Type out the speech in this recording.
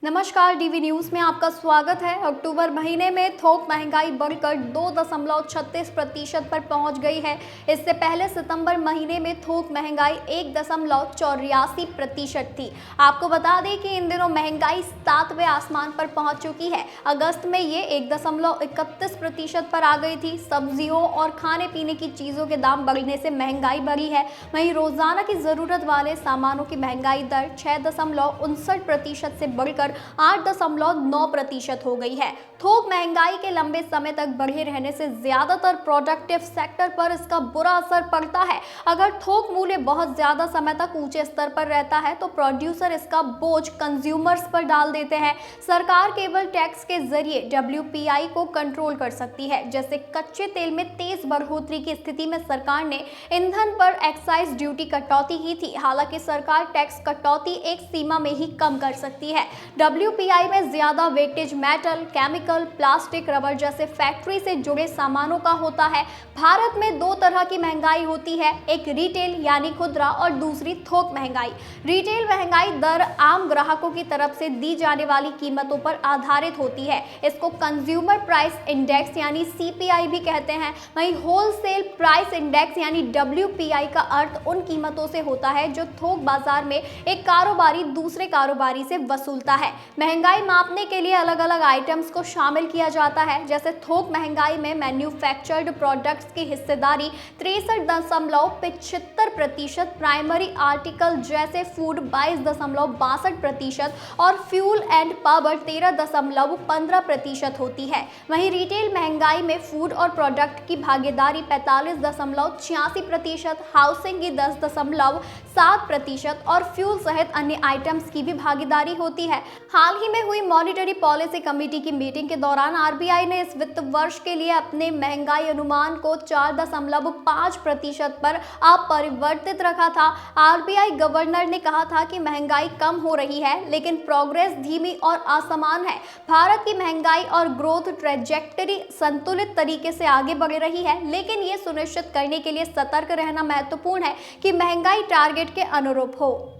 नमस्कार, DV news में आपका स्वागत है। अक्टूबर महीने में थोक महंगाई बढ़कर 2.36% पर पहुंच गई है। इससे पहले सितंबर महीने में थोक महंगाई 1.84% थी। आपको बता दें कि इन दिनों महंगाई 7वें आसमान पर पहुंच चुकी है। अगस्त में ये 1.31% पर आ गई थी। सब्जियों और खाने पीने की चीज़ों के दाम बढ़ने से महंगाई बढ़ी है। वहीं रोजाना की ज़रूरत वाले सामानों की महंगाई दर 6.59% से बढ़कर 8.9% हो गई है। थोक महंगाई के लंबे समय तक बढ़े रहने से ज्यादातर प्रोडक्टिव सेक्टर पर इसका बुरा असर पड़ता है। अगर थोक मूल्य बहुत ज्यादा समय तक ऊंचे स्तर पर रहता है तो प्रोड्यूसर इसका बोझ कंज्यूमर्स पर डाल देते हैं। सरकार केवल टैक्स के जरिए डब्ल्यूपीआई को कंट्रोल कर सकती है। जैसे कच्चे तेल में तेज बढ़ोतरी की स्थिति में सरकार ने ईंधन पर एक्साइज ड्यूटी कटौती की थी। हालांकि सरकार टैक्स कटौती एक सीमा में ही कम कर सकती है। डब्ल्यूपीआई में ज्यादा weightage metal, chemical, plastic, rubber जैसे फैक्ट्री से जुड़े सामानों का होता है। भारत में दो तरह की महंगाई होती है, एक रिटेल यानी खुदरा और दूसरी थोक महंगाई। रिटेल महंगाई दर आम ग्राहकों की तरफ से दी जाने वाली कीमतों पर आधारित होती है। इसको कंज्यूमर प्राइस इंडेक्स यानी सीपीआई भी कहते हैं। वहीं होलसेल प्राइस इंडेक्स यानी डब्ल्यूपीआई का अर्थ उन कीमतों से होता है जो थोक बाजार में एक कारोबारी दूसरे कारोबारी से वसूलता है। महंगाई मापने के लिए अलग अलग आइटम्स को शामिल किया जाता है। जैसे थोक महंगाई में मैन्युफैक्चर्ड प्रोडक्ट्स की हिस्सेदारी 63.75%, प्राइमरी आर्टिकल जैसे फूड 22.62% और फ्यूल एंड पावर 13.15% होती है। वहीं रिटेल महंगाई में फूड और प्रोडक्ट की भागीदारी 45.86%, हाउसिंग की 10.7% और फ्यूल सहित अन्य आइटम्स की भी भागीदारी होती है। हाल ही में हुई मॉनिटरी पॉलिसी कमेटी की मीटिंग के दौरान आरबीआई ने इस वित्त वर्ष के लिए अपने महंगाई अनुमान को 4.5% पर अपरिवर्तित रखा था। आरबीआई गवर्नर ने कहा था कि महंगाई कम हो रही है, लेकिन प्रोग्रेस धीमी और असमान है। भारत की महंगाई और ग्रोथ ट्रेजेक्टरी संतुलित तरीके से आगे बढ़ रही है, लेकिन ये सुनिश्चित करने के लिए सतर्क रहना महत्वपूर्ण है कि महंगाई टारगेट के अनुरूप हो।